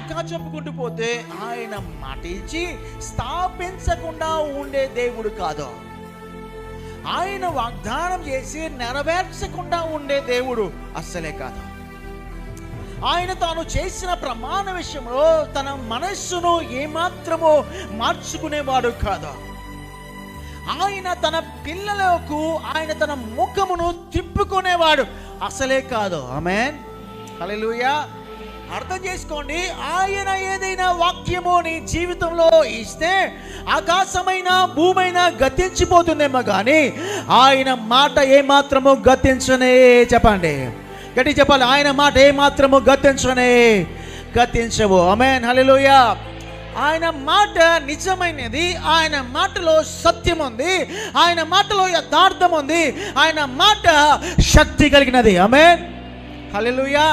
ఇంకా చెప్పుకుంటూ పోతే ఆయన మాట ఇచ్చి స్థాపించకుండా ఉండే దేవుడు కాదు. ఆయన వాగ్దానం చేసి నెరవేర్చకుండా ఉండే దేవుడు అస్సలే కాదు. ఆయన తాను చేసిన ప్రమాణ విషయంలో తన మనస్సును ఏమాత్రమో మార్చుకునేవాడు కాదు. ఆయన తన పిల్లలకు ఆయన తన ముఖమును తిప్పుకునేవాడు అసలే కాదు. ఆమేన్, హల్లెలూయా. అర్థం చేసుకోండి, ఆయన ఏదైనా వాక్యము నీ జీవితంలో ఇస్తే ఆకాశమైన భూమైనా గతించిపోతుందేమో కానీ ఆయన మాట ఏమాత్రము గతించనే. చెప్పండి, గట్టి చెప్పాలి, ఆయన మాట ఏమాత్రము గతించవు. ఆమేన్, హల్లెలూయా. ఆయన మాట నిజమైనది, ఆయన మాటలో సత్యం ఉంది, ఆయన మాటలో యథార్థం ఉంది, ఆయన మాట శక్తి కలిగినది. ఆమేన్, హల్లెలూయా.